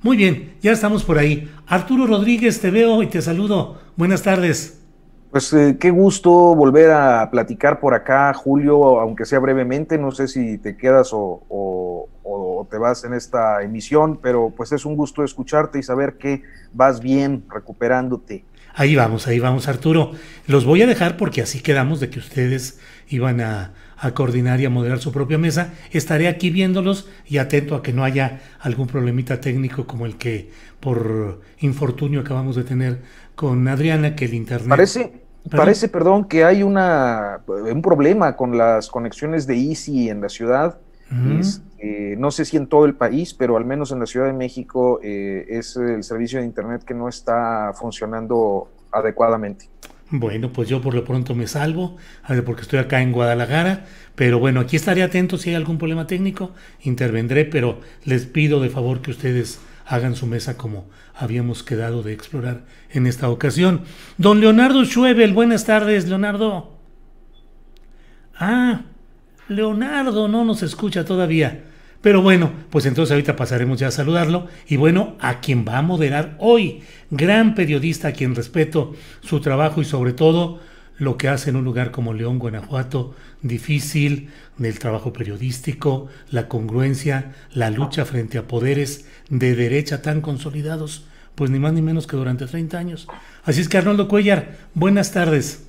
Muy bien, ya estamos por ahí. Arturo Rodríguez, te veo y te saludo. Buenas tardes. Pues qué gusto volver a platicar por acá, Julio, aunque sea brevemente, no sé si te quedas o te vas en esta emisión, pero pues es un gusto escucharte y saber que vas bien, recuperándote. Ahí vamos, Arturo. Los voy a dejar porque así quedamos de que ustedes iban a coordinar y a moderar su propia mesa. Estaré aquí viéndolos y atento a que no haya algún problemita técnico como el que por infortunio acabamos de tener con Adriana, que el internet. Parece, ¿Perdón? perdón, que hay un problema con las conexiones de Easy en la ciudad. Mm. No sé si en todo el país, pero al menos en la Ciudad de México es el servicio de Internet que no está funcionando adecuadamente. Bueno, pues yo por lo pronto me salvo, porque estoy acá en Guadalajara, pero bueno, aquí estaré atento si hay algún problema técnico, intervendré, pero les pido de favor que ustedes hagan su mesa como habíamos quedado de explorar en esta ocasión. Don Leonardo Schwebel, buenas tardes, Leonardo. Ah, Leonardo no nos escucha todavía. Pero bueno, pues entonces ahorita pasaremos ya a saludarlo. Y bueno, a quien va a moderar hoy, gran periodista a quien respeto su trabajo y sobre todo lo que hace en un lugar como León, Guanajuato, difícil, del trabajo periodístico, la congruencia, la lucha frente a poderes de derecha tan consolidados, pues ni más ni menos que durante 30 años. Así es que Arnoldo Cuellar, buenas tardes.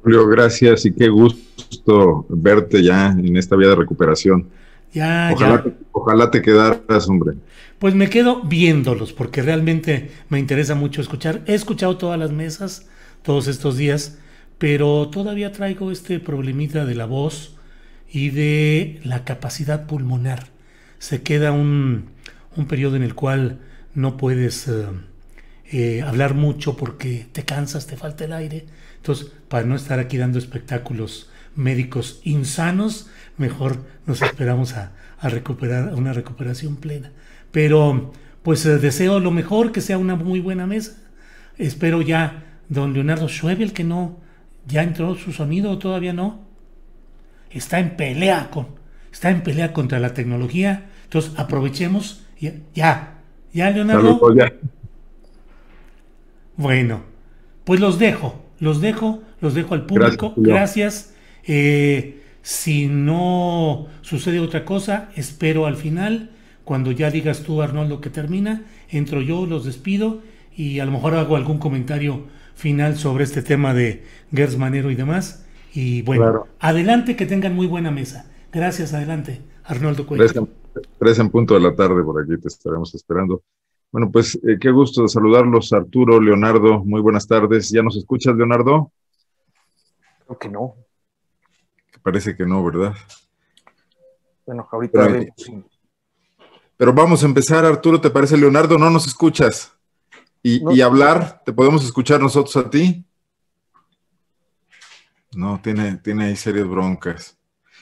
Julio, gracias y qué gusto verte ya en esta vía de recuperación. Ya, Ojalá, ya. ojalá te quedaras, hombre. Pues me quedo viéndolos porque realmente me interesa mucho escuchar. He escuchado todas las mesas todos estos días, pero todavía traigo este problemita de la voz y de la capacidad pulmonar. Se queda un periodo en el cual no puedes hablar mucho porque te cansas, te falta el aire. Entonces, para no estar aquí dando espectáculos médicos insanos, mejor nos esperamos a recuperar, a una recuperación plena. Pero, pues deseo lo mejor, que sea una muy buena mesa. Espero ya, don Leonardo Schwebel, que no, ya entró su sonido o todavía no. Está en pelea está en pelea contra la tecnología. Entonces, aprovechemos. Ya, Leonardo. Saludos ya. Bueno, pues los dejo al Gracias, público. Julio. Gracias. Si no sucede otra cosa, espero al final, cuando ya digas tú, Arnoldo, que termina, entro yo, los despido y a lo mejor hago algún comentario final sobre este tema de Gers Manero y demás. Y bueno, Claro. adelante, que tengan muy buena mesa. Gracias, adelante, Arnoldo Tres Cuellar. en, tres en punto de la tarde por aquí te estaremos esperando. Bueno, pues qué gusto saludarlos, Arturo, Leonardo. Muy buenas tardes. ¿Ya nos escuchas, Leonardo? Creo que no. Parece que no, ¿verdad? Bueno, ahorita Pero, vemos. Sí. pero vamos a empezar, Arturo. ¿Te parece, Leonardo? ¿No nos escuchas? Y No, hablar, ¿te podemos escuchar nosotros a ti? No, tiene ahí serias broncas.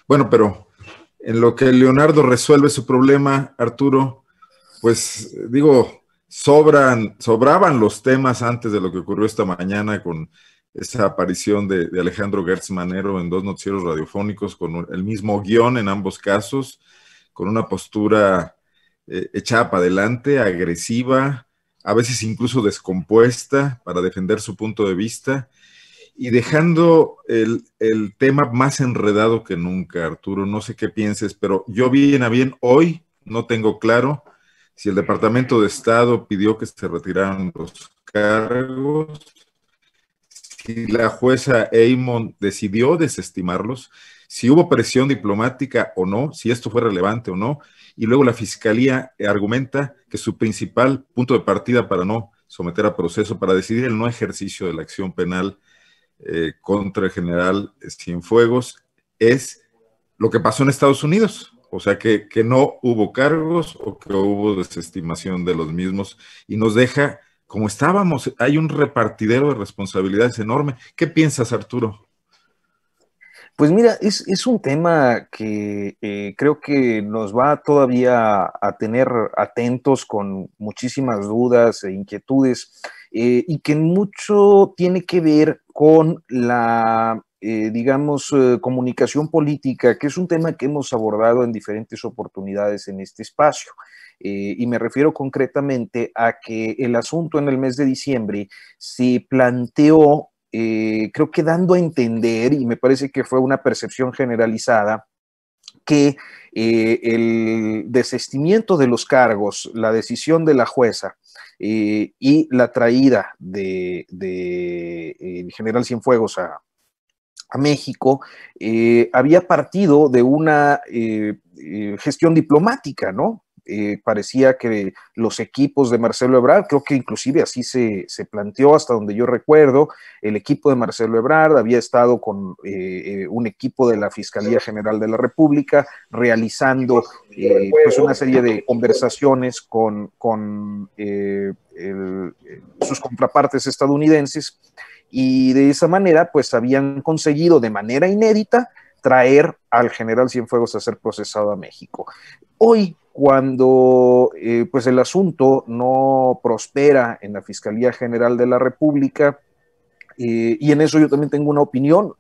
Bueno, pero en lo que Leonardo resuelve su problema, Arturo, pues digo, sobraban los temas antes de lo que ocurrió esta mañana con esa aparición de Alejandro Gertz Manero en dos noticieros radiofónicos con el mismo guión en ambos casos, con una postura echada para adelante, agresiva, a veces incluso descompuesta para defender su punto de vista y dejando el tema más enredado que nunca, Arturo. No sé qué pienses, pero yo bien a bien hoy no tengo claro si el Departamento de Estado pidió que se retiraran los cargos, si la jueza Eamon decidió desestimarlos, si hubo presión diplomática o no, si esto fue relevante o no, y luego la Fiscalía argumenta que su principal punto de partida para no someter a proceso, para decidir el no ejercicio de la acción penal contra el general Cienfuegos, es lo que pasó en Estados Unidos. O sea, que no hubo cargos o que hubo desestimación de los mismos y nos deja como estábamos. Hay un repartidero de responsabilidades enorme. ¿Qué piensas, Arturo? pues mira, es un tema que creo que nos va todavía a tener atentos con muchísimas dudas e inquietudes y que mucho tiene que ver con la, digamos, comunicación política, que es un tema que hemos abordado en diferentes oportunidades en este espacio. y me refiero concretamente a que el asunto en el mes de diciembre se planteó, creo que dando a entender, y me parece que fue una percepción generalizada, que el desistimiento de los cargos, la decisión de la jueza y la traída de general Cienfuegos a México, había partido de una gestión diplomática, ¿no? Parecía que los equipos de Marcelo Ebrard, creo que inclusive así se planteó hasta donde yo recuerdo, el equipo de Marcelo Ebrard había estado con un equipo de la Fiscalía General de la República realizando pues una serie de conversaciones con sus contrapartes estadounidenses, y de esa manera pues habían conseguido de manera inédita traer al general Cienfuegos a ser procesado a México. Hoy, cuando pues el asunto no prospera en la Fiscalía General de la República, y en eso yo también tengo una opinión,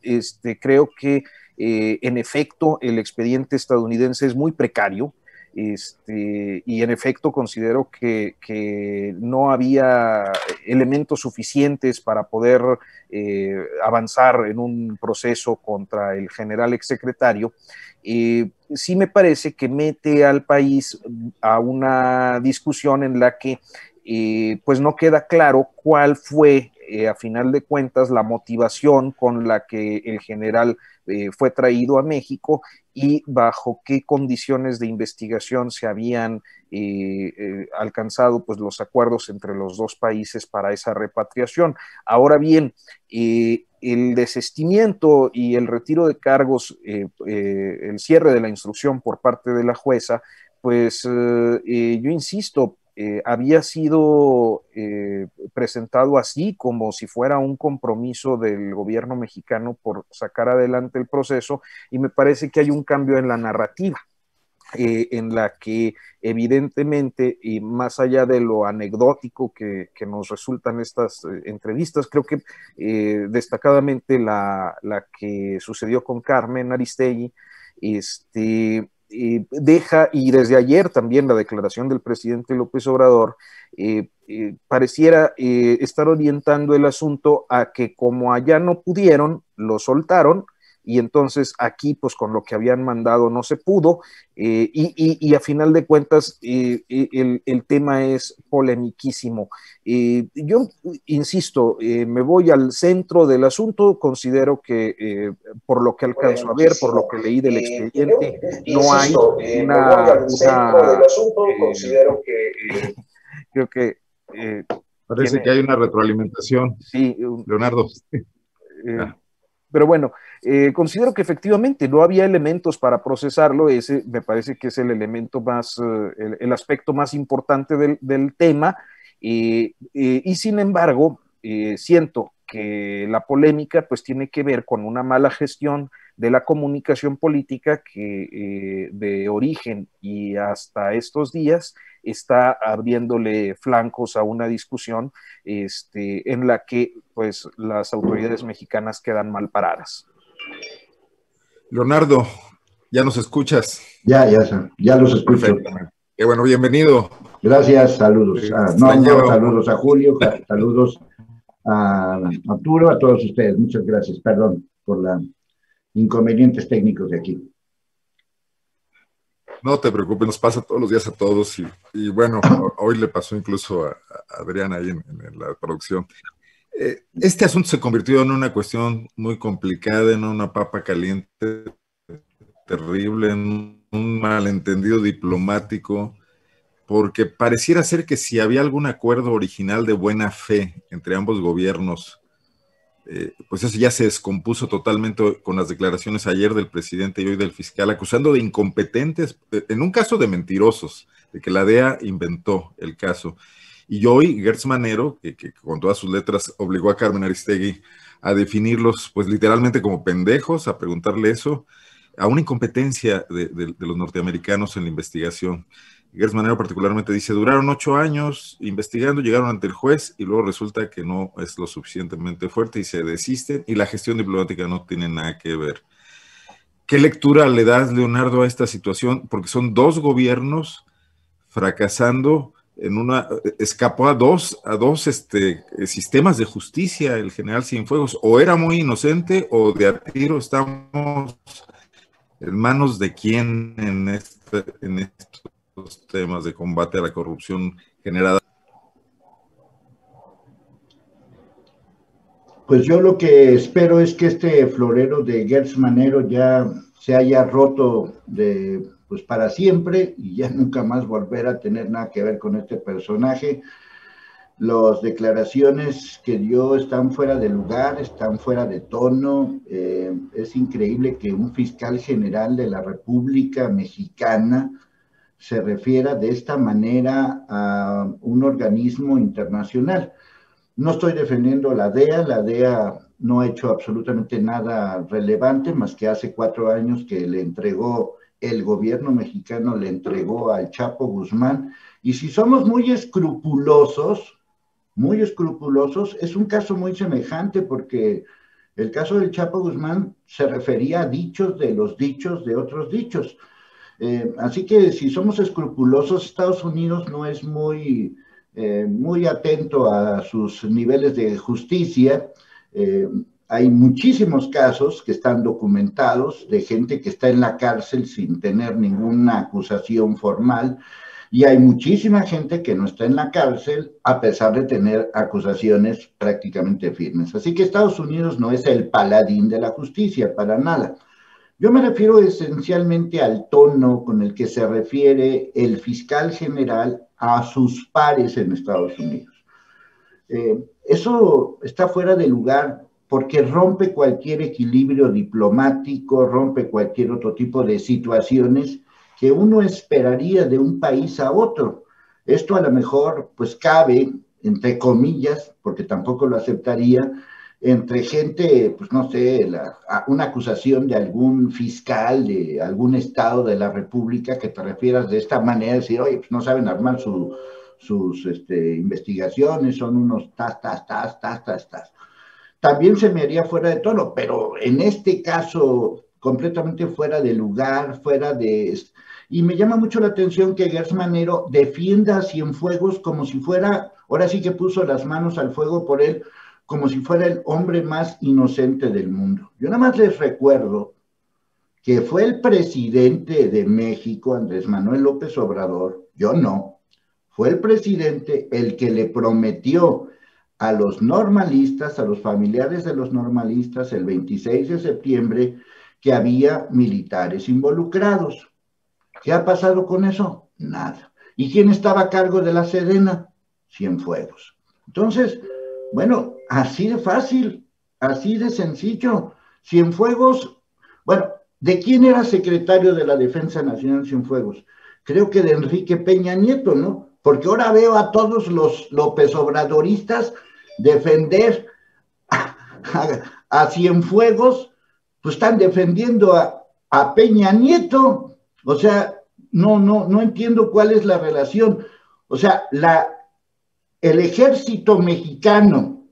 creo que en efecto el expediente estadounidense es muy precario, y en efecto considero que no había elementos suficientes para poder avanzar en un proceso contra el general exsecretario. Sí me parece que mete al país a una discusión en la que pues no queda claro cuál fue a final de cuentas la motivación con la que el general fue traído a México y bajo qué condiciones de investigación se habían alcanzado pues los acuerdos entre los dos países para esa repatriación. Ahora bien, el desistimiento y el retiro de cargos, el cierre de la instrucción por parte de la jueza, pues yo insisto, había sido presentado así como si fuera un compromiso del gobierno mexicano por sacar adelante el proceso, y me parece que hay un cambio en la narrativa. En la que evidentemente, y más allá de lo anecdótico que nos resultan estas entrevistas, creo que destacadamente la que sucedió con Carmen Aristegui, deja, y desde ayer también la declaración del presidente López Obrador, pareciera estar orientando el asunto a que como allá no pudieron, lo soltaron, y entonces aquí pues con lo que habían mandado no se pudo, y a final de cuentas el tema es polemiquísimo. Yo insisto, me voy al centro del asunto, considero que por lo que alcanzo a ver, por lo que leí del expediente, no hay creo que parece que hay una retroalimentación. Sí, Leonardo. Pero bueno, considero que efectivamente no había elementos para procesarlo. Ese me parece que es el elemento más, el aspecto más importante del tema, y sin embargo, siento que la polémica pues tiene que ver con una mala gestión de la comunicación política que de origen y hasta estos días está abriéndole flancos a una discusión en la que pues las autoridades mexicanas quedan mal paradas. Leonardo, ¿ya nos escuchas? Ya los escucho. Perfectamente. Qué bueno, bienvenido. Gracias, saludos. Saludos a Julio, saludos a Arturo, a todos ustedes. Muchas gracias. Perdón por los inconvenientes técnicos de aquí. No te preocupes, nos pasa todos los días a todos, y bueno, hoy le pasó incluso a Adrián ahí en la producción. Este asunto se convirtió en una cuestión muy complicada, en una papa caliente terrible, en un malentendido diplomático, porque pareciera ser que si había algún acuerdo original de buena fe entre ambos gobiernos, pues eso ya se descompuso totalmente con las declaraciones ayer del presidente y hoy del fiscal, acusando de incompetentes, en un caso de mentirosos, de que la DEA inventó el caso. Y hoy Gertz Manero, que con todas sus letras obligó a Carmen Aristegui a definirlos pues literalmente como pendejos, a preguntarle eso, a una incompetencia de los norteamericanos en la investigación. Gertz Manero particularmente dice, duraron 8 años investigando, llegaron ante el juez y luego resulta que no es lo suficientemente fuerte y se desisten, y la gestión diplomática no tiene nada que ver. ¿Qué lectura le das, Leonardo, a esta situación? Porque son dos gobiernos fracasando escapó a dos sistemas de justicia, el general Cienfuegos. O era muy inocente o de a tiro estamos en manos de quién en estos temas de combate a la corrupción generada. Pues yo lo que espero es que este florero de Gertz Manero ya se haya roto pues para siempre y ya nunca más volver a tener nada que ver con este personaje. Las declaraciones que dio están fuera de lugar, están fuera de tono. Es increíble que un fiscal general de la República Mexicana se refiera de esta manera a un organismo internacional. No estoy defendiendo a la DEA no ha hecho absolutamente nada relevante, más que hace 4 años que le entregó, el gobierno mexicano le entregó al Chapo Guzmán, y si somos muy escrupulosos, es un caso muy semejante, porque el caso del Chapo Guzmán se refería a dichos de los dichos de otros dichos. Así que si somos escrupulosos, Estados Unidos no es muy atento a sus niveles de justicia. Hay muchísimos casos que están documentados de gente que está en la cárcel sin tener ninguna acusación formal, y hay muchísima gente que no está en la cárcel a pesar de tener acusaciones prácticamente firmes. Así que Estados Unidos no es el paladín de la justicia, para nada. Yo me refiero esencialmente al tono con el que se refiere el fiscal general a sus pares en Estados Unidos. Eso está fuera de lugar porque rompe cualquier equilibrio diplomático, rompe cualquier otro tipo de situaciones que uno esperaría de un país a otro. Esto a lo mejor pues cabe, entre comillas, porque tampoco lo aceptaría, entre gente, pues no sé, una acusación de algún fiscal de algún estado de la República, que te refieras de esta manera, decir, oye, pues no saben armar sus investigaciones, son unos tas. También se me haría fuera de tono, pero en este caso, completamente fuera de lugar, y me llama mucho la atención que Gertz Manero defienda a Cienfuegos como si fuera, ahora sí que puso las manos al fuego por él, como si fuera el hombre más inocente del mundo. Yo nada más les recuerdo que fue el presidente de México, Andrés Manuel López Obrador, yo no, fue el presidente el que le prometió a los normalistas, a los familiares de los normalistas, el 26 de septiembre, que había militares involucrados. ¿Qué ha pasado con eso? Nada. ¿Y quién estaba a cargo de la Sedena? Cienfuegos. Entonces, bueno, así de fácil, así de sencillo. Cienfuegos, bueno, ¿de quién era secretario de la Defensa Nacional Cienfuegos? Creo que de Enrique Peña Nieto, ¿no? Porque ahora veo a todos los López Obradoristas defender a Cienfuegos, pues están defendiendo a Peña Nieto. O sea, no entiendo cuál es la relación. O sea, el ejército mexicano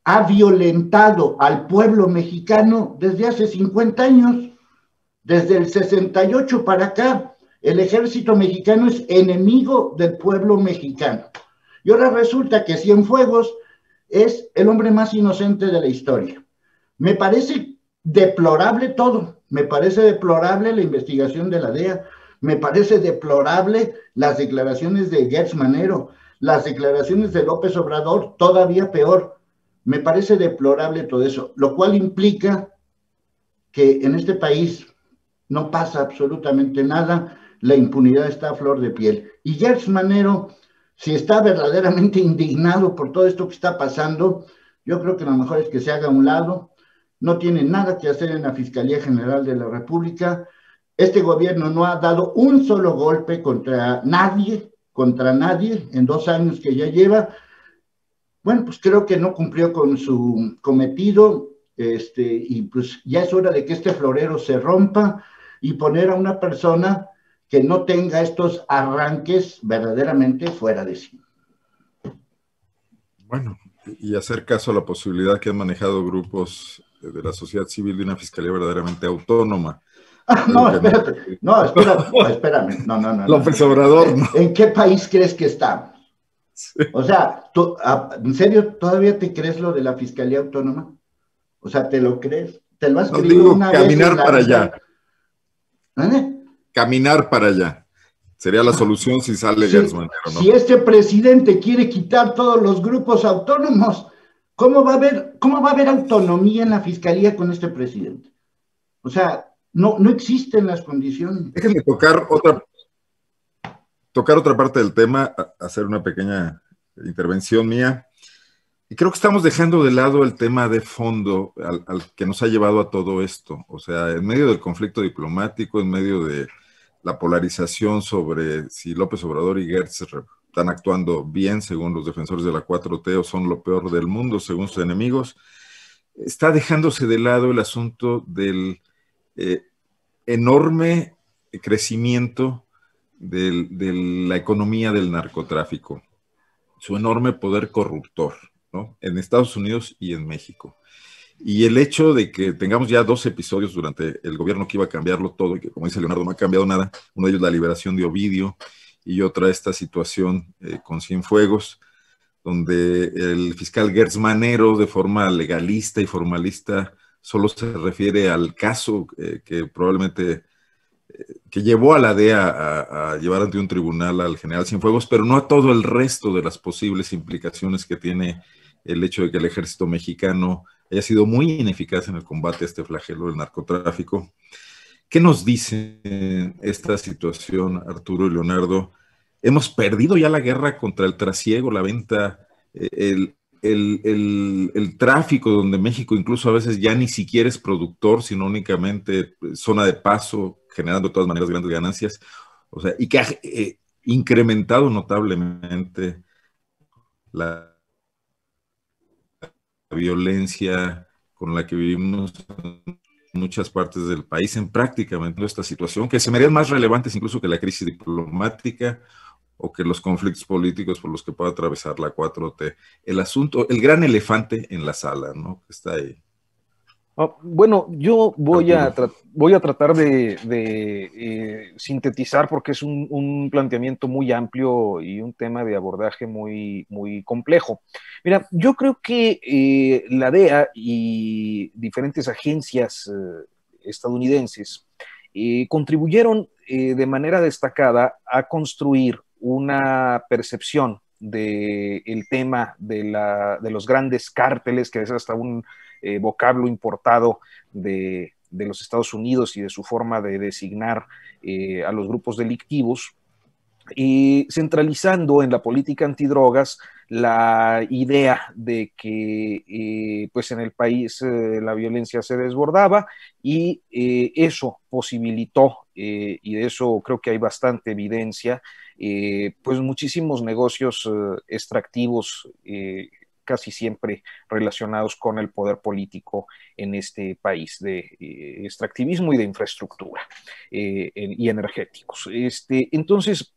ha violentado al pueblo mexicano desde hace 50 años, desde el 68 para acá. El ejército mexicano es enemigo del pueblo mexicano. Y ahora resulta que Cienfuegos es el hombre más inocente de la historia. Me parece deplorable todo. Me parece deplorable la investigación de la DEA. Me parece deplorable las declaraciones de Gertz Manero. Las declaraciones de López Obrador, todavía peor. Me parece deplorable todo eso, lo cual implica que en este país no pasa absolutamente nada, la impunidad está a flor de piel. Y Gertz Manero, si está verdaderamente indignado por todo esto que está pasando, yo creo que lo mejor es que se haga a un lado. No tiene nada que hacer en la Fiscalía General de la República. Este gobierno no ha dado un solo golpe contra nadie en 2 años que ya lleva. Bueno, pues creo que no cumplió con su cometido, y pues ya es hora de que este florero se rompa y poner a una persona que no tenga estos arranques verdaderamente fuera de sí. Bueno, y hacer caso a la posibilidad que han manejado grupos de la sociedad civil de una fiscalía verdaderamente autónoma. No, espérate. No, espérate. No, espérame. No. López Obrador, ¿no? ¿En qué país crees que estamos? Sí. O sea, ¿en serio todavía te crees lo de la Fiscalía Autónoma? O sea, ¿te lo crees? ¿Te lo has No, creído digo, una vez caminar en la para vida? allá. ¿Eh? Caminar para allá. Sería la solución si sale Gertz Manero, ¿no? Si este presidente quiere quitar todos los grupos autónomos, ¿cómo va a haber autonomía en la Fiscalía con este presidente? O sea, no existen las condiciones. Déjenme tocar otra parte del tema, hacer una pequeña intervención mía. Y creo que estamos dejando de lado el tema de fondo al que nos ha llevado a todo esto. O sea, en medio del conflicto diplomático, en medio de la polarización sobre si López Obrador y Gertz están actuando bien, según los defensores de la 4T, o son lo peor del mundo, según sus enemigos, está dejándose de lado el asunto del enorme crecimiento de la economía del narcotráfico, su enorme poder corruptor, ¿no? En Estados Unidos y en México. Y el hecho de que tengamos ya 2 episodios durante el gobierno que iba a cambiarlo todo, y que, como dice Leonardo, no ha cambiado nada, uno de ellos la liberación de Ovidio, y otra esta situación con Cienfuegos, donde el fiscal Gertz Manero, de forma legalista y formalista, solo se refiere al caso que probablemente que llevó a la DEA a llevar ante un tribunal al general Cienfuegos, pero no a todo el resto de las posibles implicaciones que tiene el hecho de que el ejército mexicano haya sido muy ineficaz en el combate a este flagelo del narcotráfico. ¿Qué nos dice esta situación, Arturo y Leonardo? Hemos perdido ya la guerra contra el trasiego, la venta, el tráfico, donde México incluso a veces ya ni siquiera es productor, sino únicamente zona de paso, generando de todas maneras grandes ganancias, o sea, y que ha incrementado notablemente la violencia con la que vivimos en muchas partes del país, en prácticamente esta situación, que se me harían más relevantes incluso que la crisis diplomática o que los conflictos políticos por los que pueda atravesar la 4T. El asunto, el gran elefante en la sala, ¿no? Que está ahí. Bueno, yo voy a tratar de sintetizar, porque es un planteamiento muy amplio y un tema de abordaje muy, muy complejo. Mira, yo creo que la DEA y diferentes agencias estadounidenses contribuyeron de manera destacada a construir una percepción del tema de los grandes cárteles, que es hasta un vocablo importado de los Estados Unidos y de su forma de designar a los grupos delictivos, centralizando en la política antidrogas la idea de que pues en el país la violencia se desbordaba, y eso posibilitó, y de eso creo que hay bastante evidencia, pues muchísimos negocios extractivos, casi siempre relacionados con el poder político en este país, de extractivismo y de infraestructura y energéticos. Entonces,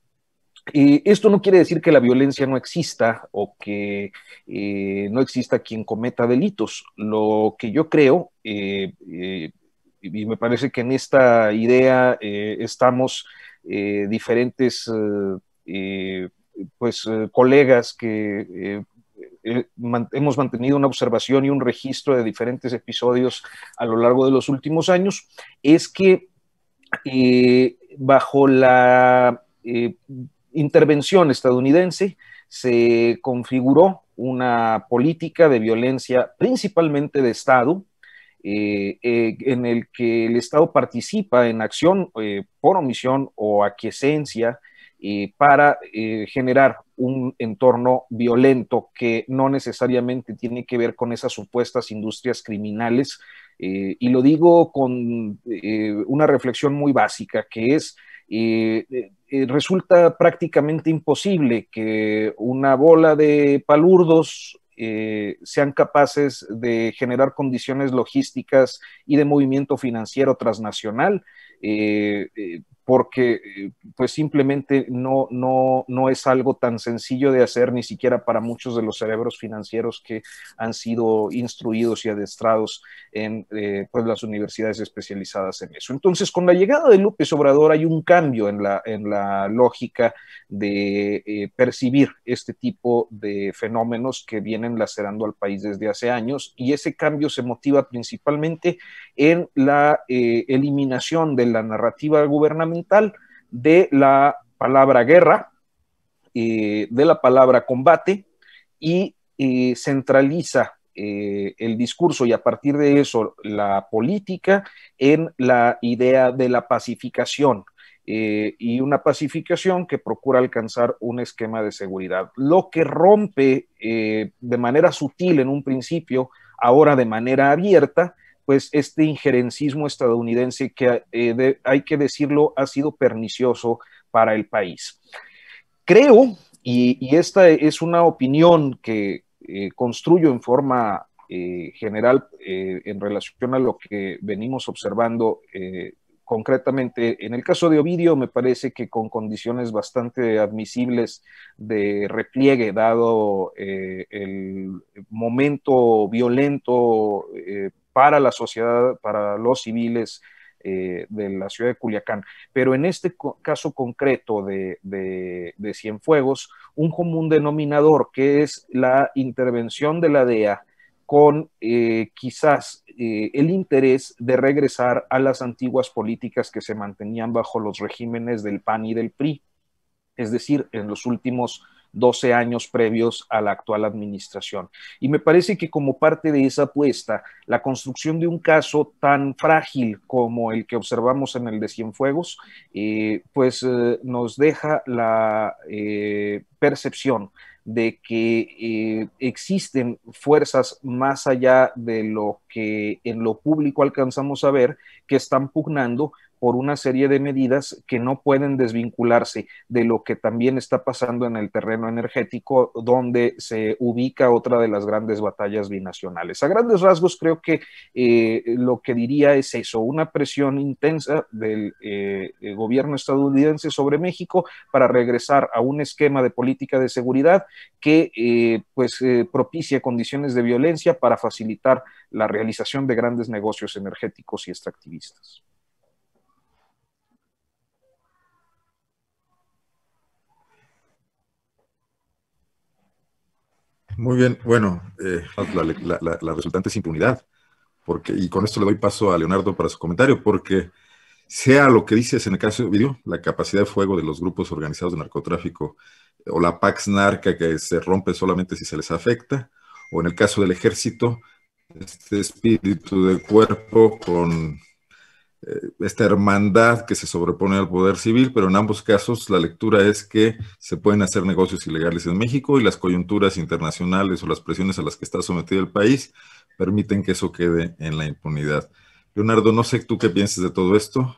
esto no quiere decir que la violencia no exista o que no exista quien cometa delitos. Lo que yo creo, y me parece que en esta idea estamos diferentes colegas que hemos mantenido una observación y un registro de diferentes episodios a lo largo de los últimos años, es que bajo la intervención estadounidense se configuró una política de violencia principalmente de Estado, en el que el Estado participa en acción por omisión o aquiescencia para generar un entorno violento que no necesariamente tiene que ver con esas supuestas industrias criminales. Y lo digo con una reflexión muy básica, que es resulta prácticamente imposible que una bola de palurdos sean capaces de generar condiciones logísticas y de movimiento financiero transnacional porque pues simplemente no es algo tan sencillo de hacer, ni siquiera para muchos de los cerebros financieros que han sido instruidos y adestrados en pues las universidades especializadas en eso. Entonces, con la llegada de López Obrador hay un cambio en la lógica de percibir este tipo de fenómenos que vienen lacerando al país desde hace años, y ese cambio se motiva principalmente en la eliminación de la narrativa gubernamental, de la palabra guerra, de la palabra combate, y centraliza el discurso, y a partir de eso la política, en la idea de la pacificación, y una pacificación que procura alcanzar un esquema de seguridad. Lo que rompe de manera sutil en un principio, ahora de manera abierta, pues este injerencismo estadounidense que hay que decirlo, ha sido pernicioso para el país. Creo, y esta es una opinión que construyo en forma general en relación a lo que venimos observando, concretamente en el caso de Ovidio, me parece que con condiciones bastante admisibles de repliegue, dado el momento violento para la sociedad, para los civiles de la ciudad de Culiacán. Pero en este caso concreto de Cienfuegos, un común denominador, que es la intervención de la DEA con quizás el interés de regresar a las antiguas políticas que se mantenían bajo los regímenes del PAN y del PRI, es decir, en los últimos 12 años previos a la actual administración. Y me parece que como parte de esa apuesta, la construcción de un caso tan frágil como el que observamos en el de Cienfuegos, nos deja la percepción de que existen fuerzas más allá de lo que en lo público alcanzamos a ver, que están pugnando por una serie de medidas que no pueden desvincularse de lo que también está pasando en el terreno energético, donde se ubica otra de las grandes batallas binacionales. A grandes rasgos, creo que lo que diría es eso: una presión intensa del gobierno estadounidense sobre México para regresar a un esquema de política de seguridad que propicia condiciones de violencia para facilitar la realización de grandes negocios energéticos y extractivistas. Muy bien, bueno, la resultante es impunidad, y con esto le doy paso a Leonardo para su comentario, porque sea lo que dices en el caso de Ovidio, la capacidad de fuego de los grupos organizados de narcotráfico, o la Pax Narca que se rompe solamente si se les afecta, o en el caso del ejército, este espíritu de cuerpo con esta hermandad que se sobrepone al poder civil, pero en ambos casos la lectura es que se pueden hacer negocios ilegales en México, y las coyunturas internacionales o las presiones a las que está sometido el país permiten que eso quede en la impunidad. Leonardo, no sé tú qué piensas de todo esto.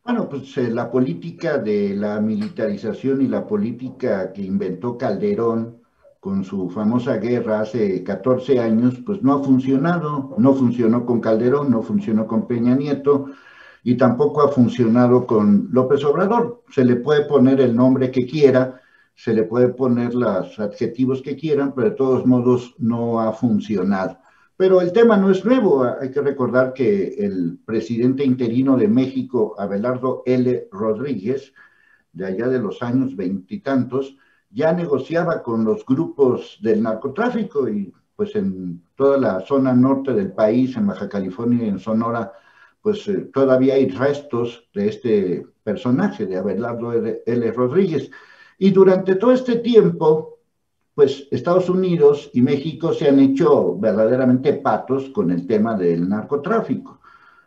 Bueno, pues la política de la militarización y la política que inventó Calderón con su famosa guerra hace 14 años, pues no ha funcionado. No funcionó con Calderón, no funcionó con Peña Nieto, y tampoco ha funcionado con López Obrador. Se le puede poner el nombre que quiera, se le puede poner los adjetivos que quieran, pero de todos modos no ha funcionado. Pero el tema no es nuevo. Hay que recordar que el presidente interino de México, Abelardo L. Rodríguez, de allá de los años veintitantos, ya negociaba con los grupos del narcotráfico, y pues en toda la zona norte del país, en Baja California y en Sonora, pues todavía hay restos de este personaje, de Abelardo L. Rodríguez. Y durante todo este tiempo, pues Estados Unidos y México se han hecho verdaderamente patos con el tema del narcotráfico.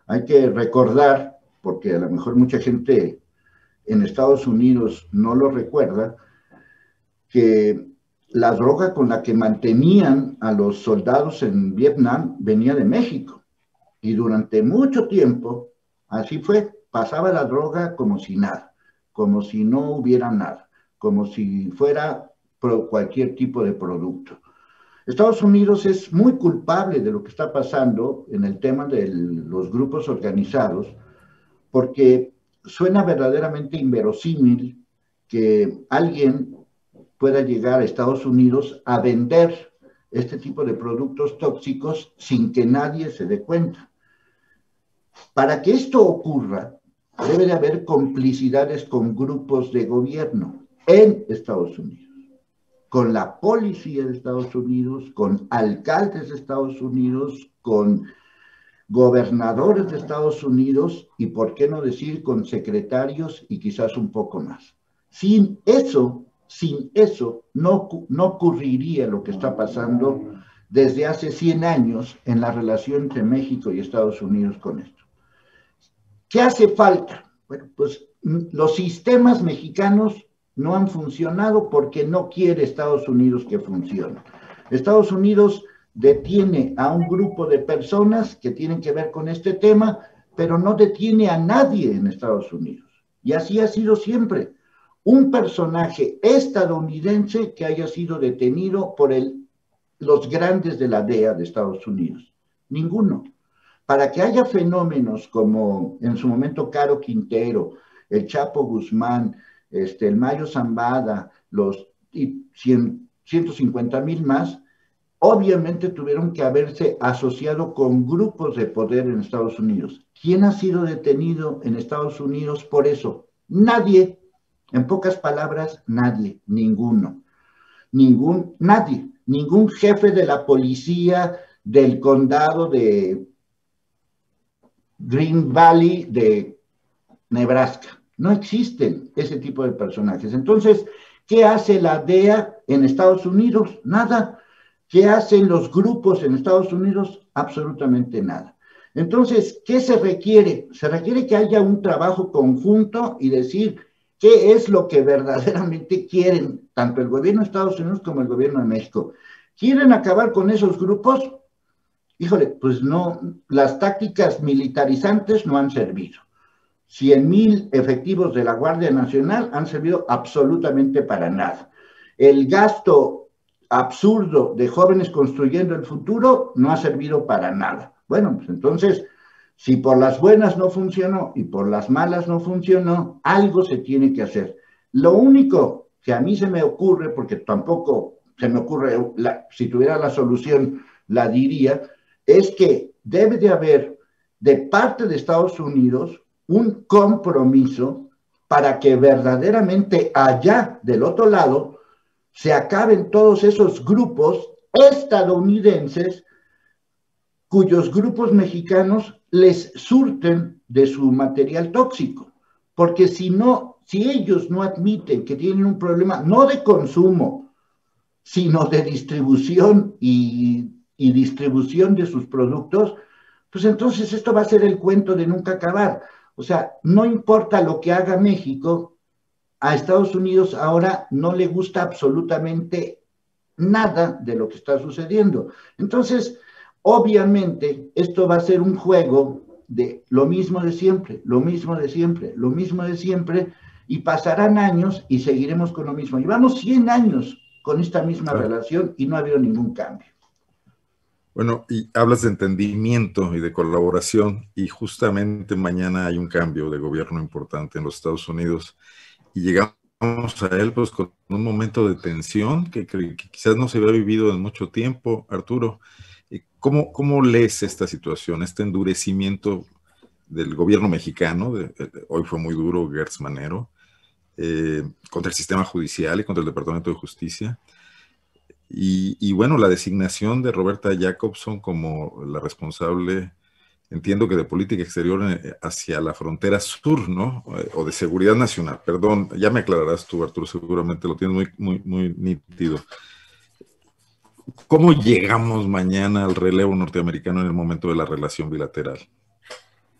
Hay que recordar, porque a lo mejor mucha gente en Estados Unidos no lo recuerda, que la droga con la que mantenían a los soldados en Vietnam venía de México. Y durante mucho tiempo, así fue, pasaba la droga como si nada, como si no hubiera nada, como si fuera cualquier tipo de producto. Estados Unidos es muy culpable de lo que está pasando en el tema de los grupos organizados, porque suena verdaderamente inverosímil que alguien pueda llegar a Estados Unidos a vender este tipo de productos tóxicos sin que nadie se dé cuenta. Para que esto ocurra, debe de haber complicidades con grupos de gobierno en Estados Unidos, con la policía de Estados Unidos, con alcaldes de Estados Unidos, con gobernadores de Estados Unidos y, por qué no decir, con secretarios y quizás un poco más. Sin eso no ocurriría lo que está pasando desde hace 100 años en la relación entre México y Estados Unidos con esto. ¿Qué hace falta? Bueno, pues los sistemas mexicanos no han funcionado porque no quiere Estados Unidos que funcione. Estados Unidos detiene a un grupo de personas que tienen que ver con este tema, pero no detiene a nadie en Estados Unidos. Y así ha sido siempre. Un personaje estadounidense que haya sido detenido por los grandes de la DEA de Estados Unidos. Ninguno. Para que haya fenómenos como en su momento Caro Quintero, el Chapo Guzmán, el Mayo Zambada, y 150,000 más, obviamente tuvieron que haberse asociado con grupos de poder en Estados Unidos. ¿Quién ha sido detenido en Estados Unidos por eso? Nadie. En pocas palabras, nadie, ninguno. Nadie. Ningún jefe de la policía del condado de Green Valley de Nebraska. No existen ese tipo de personajes. Entonces, ¿qué hace la DEA en Estados Unidos? Nada. ¿Qué hacen los grupos en Estados Unidos? Absolutamente nada. Entonces, ¿qué se requiere? Se requiere que haya un trabajo conjunto y decir qué es lo que verdaderamente quieren, tanto el gobierno de Estados Unidos como el gobierno de México. ¿Quieren acabar con esos grupos? Híjole, pues no, las tácticas militarizantes no han servido. 100,000 efectivos de la Guardia Nacional han servido absolutamente para nada. El gasto absurdo de jóvenes construyendo el futuro no ha servido para nada. Bueno, pues entonces, si por las buenas no funcionó y por las malas no funcionó, algo se tiene que hacer. Lo único que a mí se me ocurre, porque tampoco se me ocurre, si tuviera la solución, la diría, es que debe de haber de parte de Estados Unidos un compromiso para que verdaderamente allá del otro lado se acaben todos esos grupos estadounidenses cuyos grupos mexicanos les surten de su material tóxico. Porque si ellos no admiten que tienen un problema, no de consumo, sino de distribución y distribución de sus productos, pues entonces esto va a ser el cuento de nunca acabar. O sea, no importa lo que haga México, a Estados Unidos ahora no le gusta absolutamente nada de lo que está sucediendo. Entonces, obviamente, esto va a ser un juego de lo mismo de siempre, lo mismo de siempre, lo mismo de siempre, y pasarán años y seguiremos con lo mismo. Llevamos 100 años con esta misma relación y no ha habido ningún cambio. Bueno, y hablas de entendimiento y de colaboración, y justamente mañana hay un cambio de gobierno importante en los Estados Unidos, y llegamos a él pues con un momento de tensión que quizás no se había vivido en mucho tiempo. Arturo, ¿cómo lees esta situación, este endurecimiento del gobierno mexicano? Hoy fue muy duro Gertz Manero, contra el sistema judicial y contra el Departamento de Justicia. Y bueno, la designación de Roberta Jacobson como la responsable, entiendo que de política exterior hacia la frontera sur, ¿no? O de seguridad nacional. Perdón, ya me aclararás tú, Arturo, seguramente lo tienes muy nítido. ¿Cómo llegamos mañana al relevo norteamericano en el momento de la relación bilateral?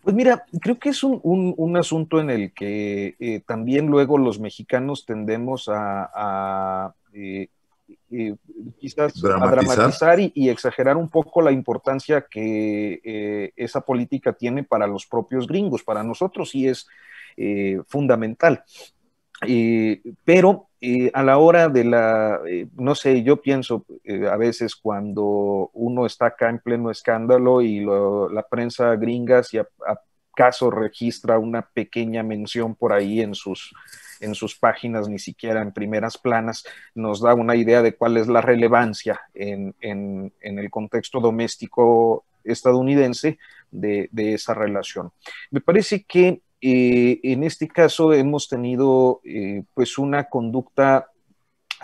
Pues mira, creo que es un asunto en el que también luego los mexicanos tendemos quizás a dramatizar y exagerar un poco la importancia que esa política tiene para los propios gringos. Para nosotros sí es fundamental. Pero a la hora de no sé, yo pienso a veces cuando uno está acá en pleno escándalo y la prensa gringa, si caso registra una pequeña mención por ahí en sus páginas, ni siquiera en primeras planas, nos da una idea de cuál es la relevancia en el contexto doméstico estadounidense de esa relación. Me parece que en este caso hemos tenido pues una conducta,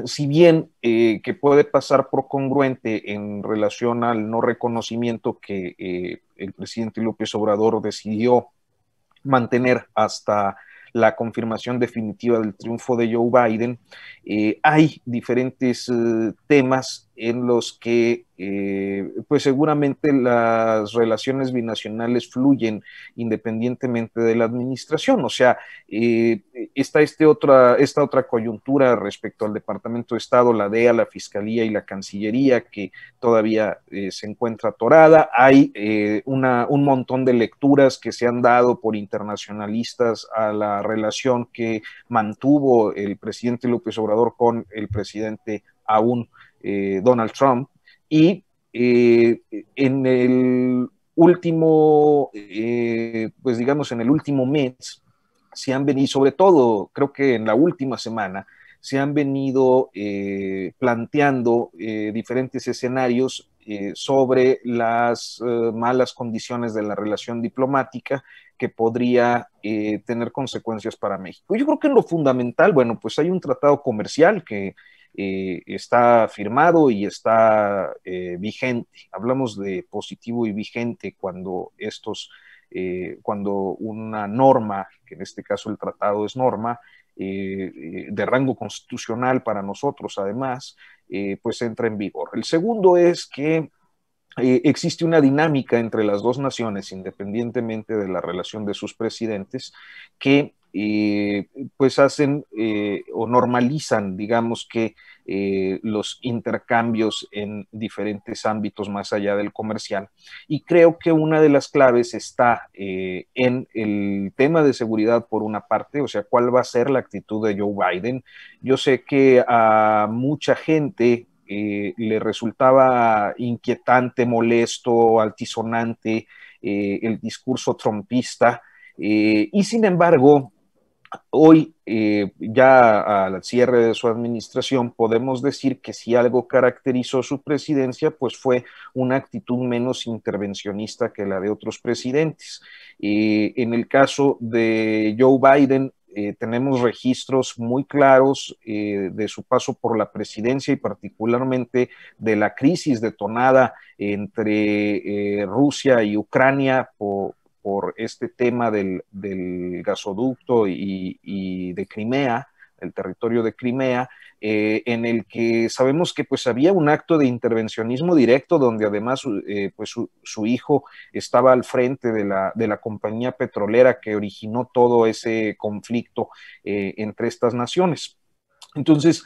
si bien que puede pasar por congruente en relación al no reconocimiento que el presidente López Obrador decidió mantener hasta la confirmación definitiva del triunfo de Joe Biden, hay diferentes temas en los que pues seguramente las relaciones binacionales fluyen independientemente de la administración. O sea, está esta otra coyuntura respecto al Departamento de Estado, la DEA, la Fiscalía y la Cancillería, que todavía se encuentra atorada. Hay un montón de lecturas que se han dado por internacionalistas a la relación que mantuvo el presidente López Obrador con el presidente aún Donald Trump, y en el último, pues digamos, en el último mes, se han venido, sobre todo creo que en la última semana, se han venido planteando diferentes escenarios sobre las malas condiciones de la relación diplomática que podría tener consecuencias para México. Yo creo que en lo fundamental, bueno, pues hay un tratado comercial que está firmado y está vigente. Hablamos de positivo y vigente cuando cuando una norma, que en este caso el tratado es norma, de rango constitucional para nosotros, además, pues entra en vigor. El segundo es que existe una dinámica entre las dos naciones, independientemente de la relación de sus presidentes, que pues hacen o normalizan, digamos que los intercambios en diferentes ámbitos más allá del comercial. Y creo que una de las claves está en el tema de seguridad por una parte, o sea, cuál va a ser la actitud de Joe Biden. Yo sé que a mucha gente le resultaba inquietante, molesto, altisonante el discurso trumpista, y sin embargo, hoy, ya al cierre de su administración, podemos decir que si algo caracterizó su presidencia, pues fue una actitud menos intervencionista que la de otros presidentes. En el caso de Joe Biden, tenemos registros muy claros de su paso por la presidencia y particularmente de la crisis detonada entre Rusia y Ucrania por este tema del gasoducto y de Crimea, el territorio de Crimea, en el que sabemos que pues había un acto de intervencionismo directo donde además pues su hijo estaba al frente de la compañía petrolera que originó todo ese conflicto entre estas naciones. Entonces,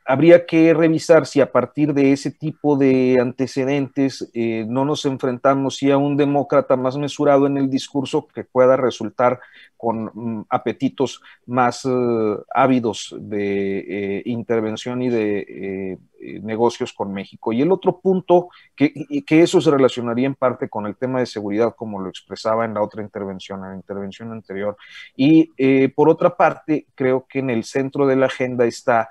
habría que revisar si a partir de ese tipo de antecedentes no nos enfrentamos sí a un demócrata más mesurado en el discurso que pueda resultar con apetitos más ávidos de intervención y de negocios con México. Y el otro punto, que eso se relacionaría en parte con el tema de seguridad, como lo expresaba en la otra intervención, en la intervención anterior. Y por otra parte, creo que en el centro de la agenda está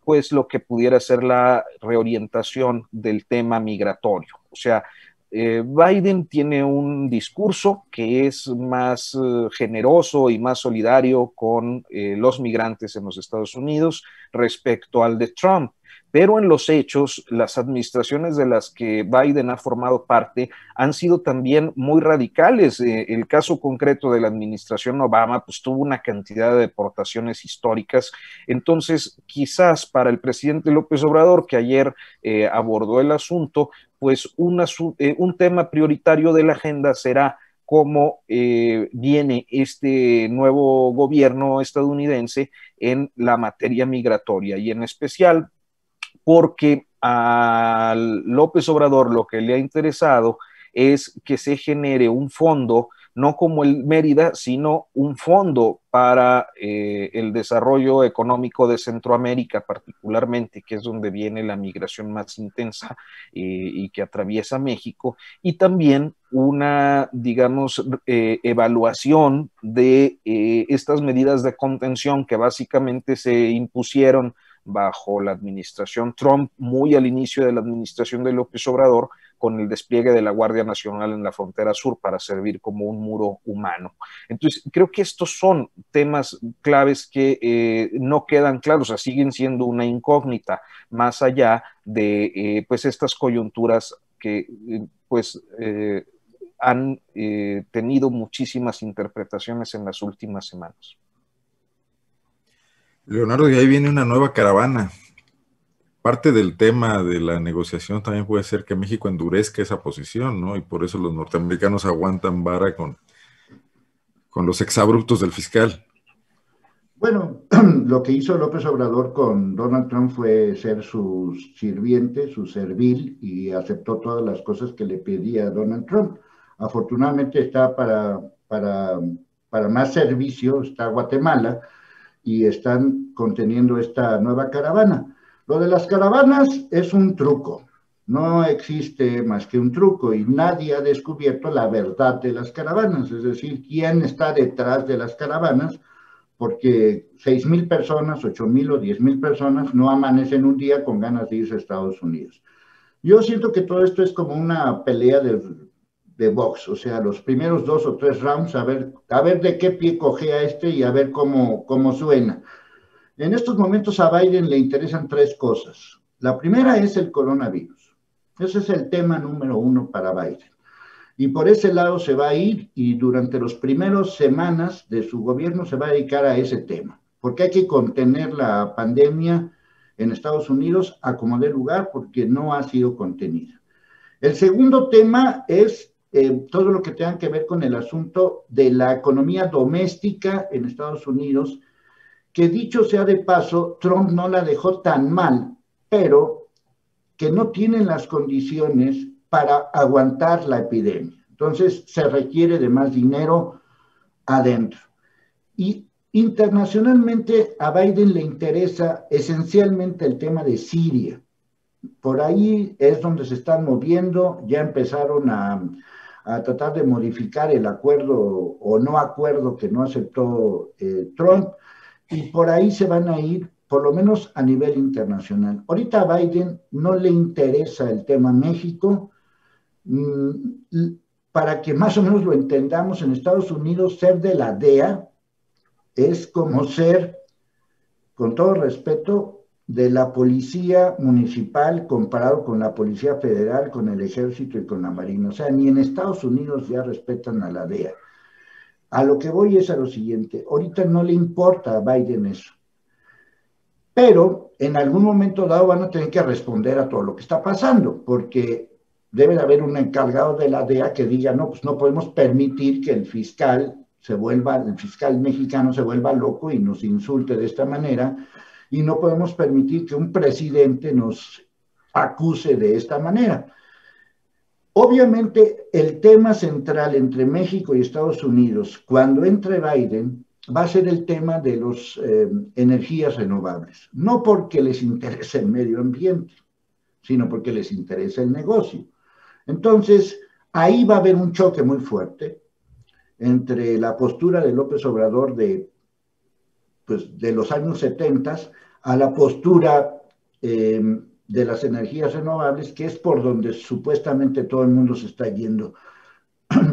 pues lo que pudiera ser la reorientación del tema migratorio. O sea, Biden tiene un discurso que es más generoso y más solidario con los migrantes en los Estados Unidos respecto al de Trump. Pero en los hechos, las administraciones de las que Biden ha formado parte han sido también muy radicales. El caso concreto de la administración Obama, pues tuvo una cantidad de deportaciones históricas. Entonces, quizás para el presidente López Obrador, que ayer abordó el asunto, pues un tema prioritario de la agenda será cómo viene este nuevo gobierno estadounidense en la materia migratoria y en especial porque a López Obrador lo que le ha interesado es que se genere un fondo no como el Mérida, sino un fondo para el desarrollo económico de Centroamérica particularmente, que es donde viene la migración más intensa y que atraviesa México, y también una, digamos, evaluación de estas medidas de contención que básicamente se impusieron bajo la administración Trump, muy al inicio de la administración de López Obrador, con el despliegue de la Guardia Nacional en la frontera sur para servir como un muro humano. Entonces, creo que estos son temas claves que no quedan claros, o sea, siguen siendo una incógnita, más allá de pues estas coyunturas que han tenido muchísimas interpretaciones en las últimas semanas. Leonardo, y ahí viene una nueva caravana. Parte del tema de la negociación también puede ser que México endurezca esa posición, ¿no? Y por eso los norteamericanos aguantan vara con los exabruptos del fiscal. Bueno, lo que hizo López Obrador con Donald Trump fue ser su sirviente, su servil, y aceptó todas las cosas que le pedía Donald Trump. Afortunadamente está para más servicio, está Guatemala, y están conteniendo esta nueva caravana. Lo de las caravanas es un truco, no existe más que un truco y nadie ha descubierto la verdad de las caravanas, es decir, quién está detrás de las caravanas, porque 6,000 personas, 8,000 o 10,000 personas no amanecen un día con ganas de irse a Estados Unidos. Yo siento que todo esto es como una pelea de box, o sea, los primeros 2 o 3 rounds, a ver de qué pie cojea y a ver cómo suena. En estos momentos a Biden le interesan 3 cosas. La primera es el coronavirus. Ese es el tema número 1 para Biden. Y por ese lado se va a ir y durante las primeras semanas de su gobierno se va a dedicar a ese tema, porque hay que contener la pandemia en Estados Unidos a como dé lugar, porque no ha sido contenida. El segundo tema es todo lo que tenga que ver con el asunto de la economía doméstica en Estados Unidos, que dicho sea de paso, Trump no la dejó tan mal, pero que no tienen las condiciones para aguantar la epidemia. Entonces, se requiere de más dinero adentro. Y internacionalmente a Biden le interesa esencialmente el tema de Siria. Por ahí es donde se están moviendo, ya empezaron a tratar de modificar el acuerdo o no acuerdo que no aceptó Trump, y por ahí se van a ir, por lo menos a nivel internacional. Ahorita a Biden no le interesa el tema México. Para que más o menos lo entendamos, en Estados Unidos ser de la DEA es como ser, con todo respeto, de la policía municipal comparado con la policía federal, con el ejército y con la marina. O sea, ni en Estados Unidos ya respetan a la DEA. A lo que voy es a lo siguiente, ahorita no le importa a Biden eso, pero en algún momento dado van a tener que responder a todo lo que está pasando, porque debe de haber un encargado de la DEA que diga, no, pues no podemos permitir que el fiscal mexicano se vuelva loco y nos insulte de esta manera, y no podemos permitir que un presidente nos acuse de esta manera. Obviamente, el tema central entre México y Estados Unidos, cuando entre Biden, va a ser el tema de las energías renovables. No porque les interese el medio ambiente, sino porque les interesa el negocio. Entonces, ahí va a haber un choque muy fuerte entre la postura de López Obrador de los años 70 a la postura de las energías renovables, que es por donde supuestamente todo el mundo se está yendo,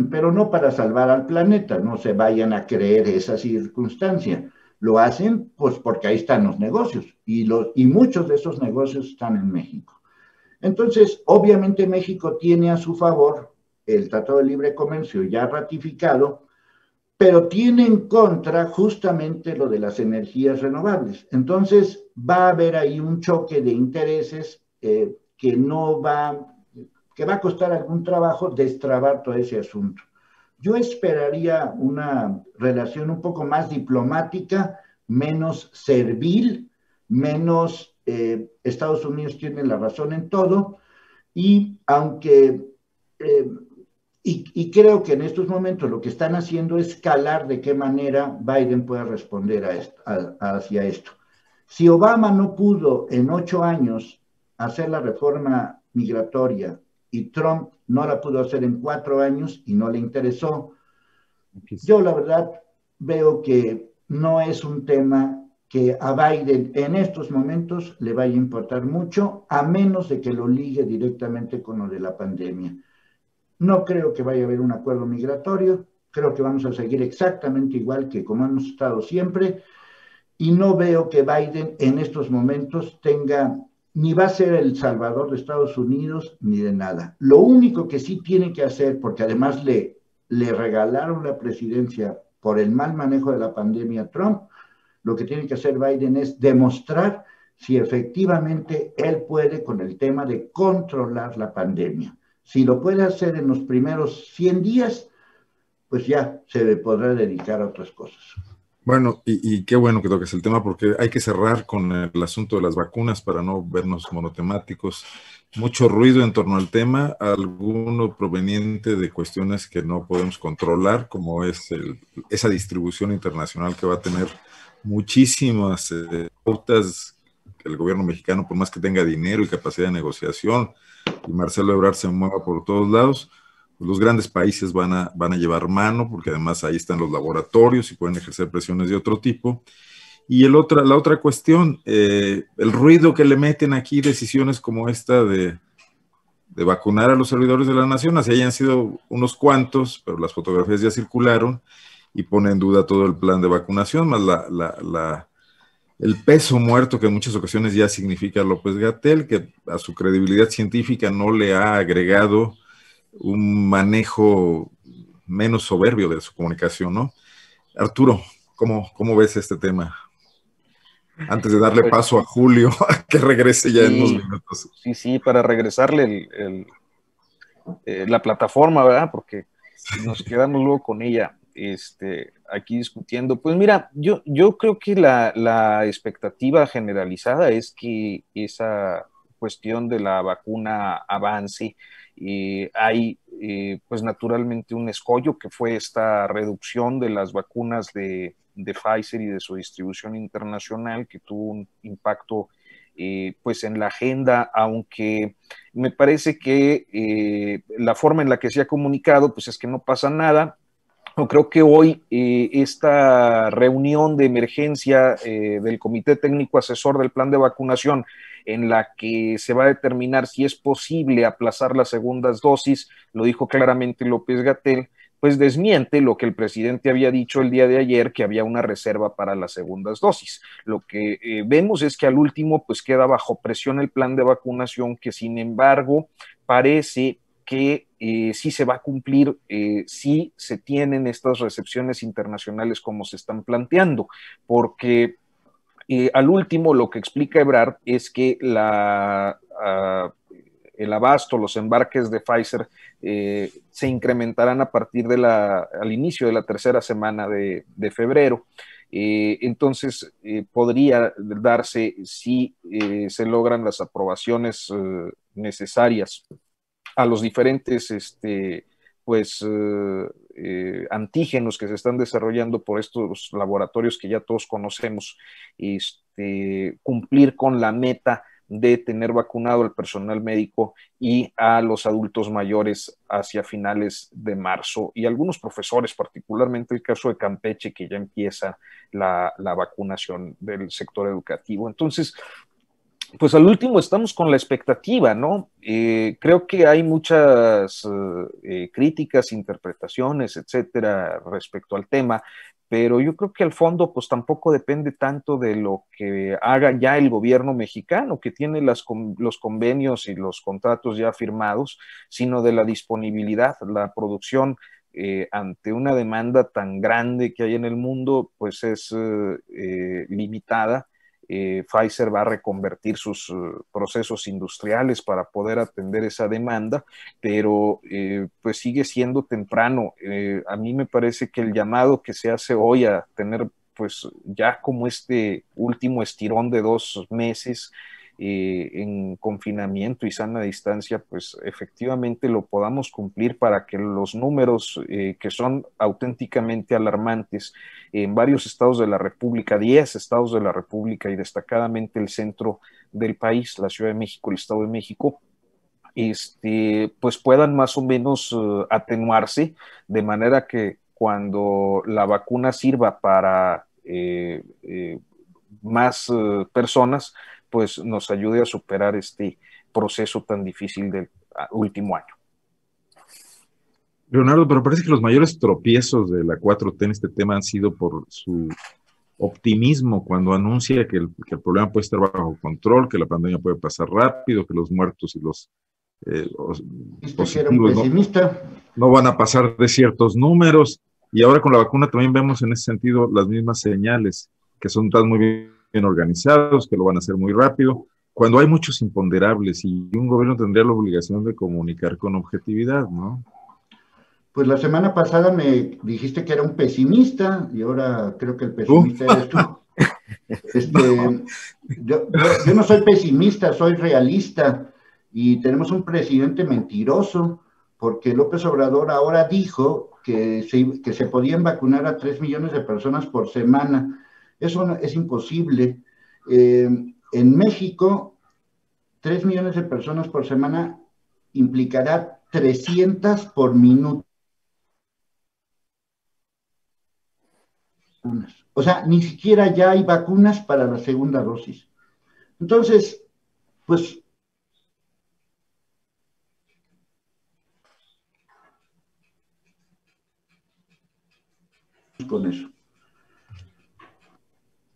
pero no para salvar al planeta, no se vayan a creer esa circunstancia. Lo hacen pues porque ahí están los negocios y muchos de esos negocios están en México. Entonces, obviamente México tiene a su favor el Tratado de Libre Comercio ya ratificado, pero tiene en contra justamente lo de las energías renovables. Entonces, va a haber ahí un choque de intereses que va a costar algún trabajo destrabar todo ese asunto. Yo esperaría una relación un poco más diplomática, menos servil, menos Estados Unidos tiene la razón en todo, y aunque Y creo que en estos momentos lo que están haciendo es calar de qué manera Biden puede responder hacia esto. Si Obama no pudo en 8 años hacer la reforma migratoria y Trump no la pudo hacer en 4 años y no le interesó, yo la verdad veo que no es un tema que a Biden en estos momentos le vaya a importar mucho, a menos de que lo ligue directamente con lo de la pandemia. No creo que vaya a haber un acuerdo migratorio, creo que vamos a seguir exactamente igual que como hemos estado siempre, y no veo que Biden en estos momentos tenga, ni va a ser el salvador de Estados Unidos, ni de nada. Lo único que sí tiene que hacer, porque además le regalaron la presidencia por el mal manejo de la pandemia a Trump, lo que tiene que hacer Biden es demostrar si efectivamente él puede con el tema de controlar la pandemia. Si lo puede hacer en los primeros 100 días, pues ya se podrá dedicar a otras cosas. Bueno, y qué bueno que toques el tema, porque hay que cerrar con el asunto de las vacunas para no vernos monotemáticos. Mucho ruido en torno al tema, alguno proveniente de cuestiones que no podemos controlar, como es esa distribución internacional que va a tener muchísimas pautas que el gobierno mexicano, por más que tenga dinero y capacidad de negociación, y Marcelo Ebrard se mueva por todos lados, los grandes países van a llevar mano, porque además ahí están los laboratorios y pueden ejercer presiones de otro tipo. Y la otra cuestión, el ruido que le meten aquí, decisiones como esta de vacunar a los servidores de la nación, así hayan sido unos cuantos, pero las fotografías ya circularon y pone en duda todo el plan de vacunación, más el peso muerto que en muchas ocasiones ya significa López-Gatell, que a su credibilidad científica no le ha agregado un manejo menos soberbio de su comunicación, ¿no? Arturo, ¿cómo ves este tema? Antes de darle paso a Julio, que regrese ya en unos minutos. Sí, para regresarle la plataforma, ¿verdad? Porque nos quedamos luego con ella aquí discutiendo. Pues mira, yo creo que la expectativa generalizada es que esa cuestión de la vacuna avance. Hay pues naturalmente un escollo que fue esta reducción de las vacunas de Pfizer y de su distribución internacional, que tuvo un impacto pues en la agenda, aunque me parece que la forma en la que se ha comunicado pues es que no pasa nada. Yo creo que hoy esta reunión de emergencia del Comité Técnico Asesor del Plan de Vacunación, en la que se va a determinar si es posible aplazar las segundas dosis, lo dijo claramente López-Gatell, pues desmiente lo que el presidente había dicho el día de ayer, que había una reserva para las segundas dosis. Lo que vemos es que al último pues queda bajo presión el plan de vacunación, que sin embargo parece que sí se va a cumplir, si se tienen estas recepciones internacionales como se están planteando, porque al último lo que explica Ebrard es que el abasto, los embarques de Pfizer se incrementarán a partir al inicio de la tercera semana de febrero. Entonces podría darse, si se logran las aprobaciones necesarias a los diferentes antígenos que se están desarrollando por estos laboratorios que ya todos conocemos, cumplir con la meta de tener vacunado al personal médico y a los adultos mayores hacia finales de marzo, y algunos profesores, particularmente el caso de Campeche, que ya empieza la vacunación del sector educativo. Entonces, pues al último estamos con la expectativa, ¿no? Creo que hay muchas críticas, interpretaciones, etcétera, respecto al tema, pero yo creo que al fondo pues tampoco depende tanto de lo que haga ya el gobierno mexicano, que tiene los convenios y los contratos ya firmados, sino de la disponibilidad, la producción. Ante una demanda tan grande que hay en el mundo, pues es limitada. Pfizer va a reconvertir sus procesos industriales para poder atender esa demanda, pero pues sigue siendo temprano. A mí me parece que el llamado que se hace hoy a tener pues ya como este último estirón de 2 meses, en confinamiento y sana distancia, pues efectivamente lo podamos cumplir para que los números que son auténticamente alarmantes en varios estados de la República, 10 estados de la República y destacadamente el centro del país, la Ciudad de México, el Estado de México, pues puedan más o menos atenuarse, de manera que cuando la vacuna sirva para más personas, pues nos ayude a superar este proceso tan difícil del último año. Leonardo, pero parece que los mayores tropiezos de la 4T en este tema han sido por su optimismo cuando anuncia que el problema puede estar bajo control, que la pandemia puede pasar rápido, que los muertos y los positivos no van a pasar de ciertos números, y ahora con la vacuna también vemos en ese sentido las mismas señales, que son tan muy bien organizados, que lo van a hacer muy rápido, cuando hay muchos imponderables, y un gobierno tendría la obligación de comunicar con objetividad, ¿no? Pues la semana pasada me dijiste que era un pesimista, y ahora creo que el pesimista eres tú. Yo no soy pesimista, soy realista, y tenemos un presidente mentiroso, porque López Obrador ahora dijo que se podían vacunar a 3 millones de personas por semana. Eso es imposible. En México, 3 millones de personas por semana implicará 300 por minuto. O sea, ni siquiera ya hay vacunas para la segunda dosis. Entonces, pues con eso.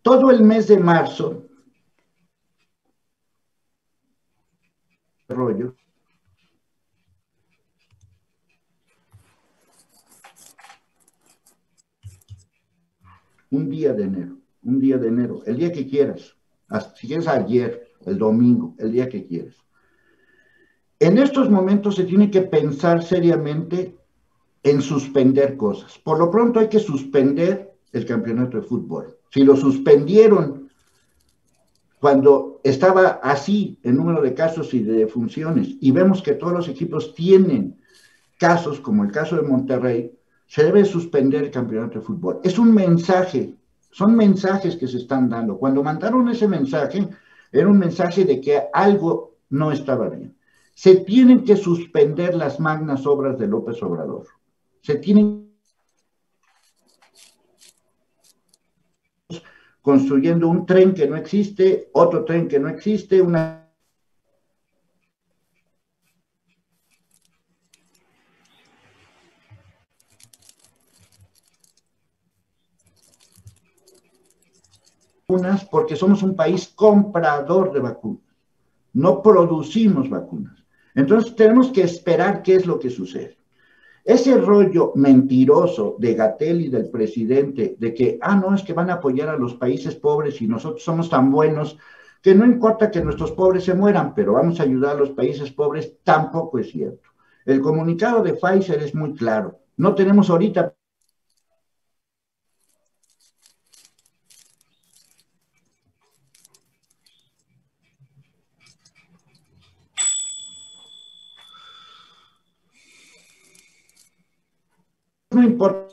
Todo el mes de marzo, rollo, un día de enero, el día que quieras, si quieres ayer, el domingo, el día que quieras. En estos momentos se tiene que pensar seriamente en suspender cosas. Por lo pronto hay que suspender el campeonato de fútbol. Si lo suspendieron cuando estaba así el número de casos y de defunciones, y vemos que todos los equipos tienen casos, como el caso de Monterrey, se debe suspender el campeonato de fútbol. Es un mensaje, son mensajes que se están dando. Cuando mandaron ese mensaje, era un mensaje de que algo no estaba bien. Se tienen que suspender las magnas obras de López Obrador. Se tienen construyendo un tren que no existe, otro tren que no existe, una vacunas, porque somos un país comprador de vacunas, no producimos vacunas. Entonces tenemos que esperar qué es lo que sucede. Ese rollo mentiroso de Gatell y del presidente de que, no, es que van a apoyar a los países pobres y nosotros somos tan buenos que no importa que nuestros pobres se mueran, pero vamos a ayudar a los países pobres, tampoco es cierto. El comunicado de Pfizer es muy claro. No tenemos ahorita no importa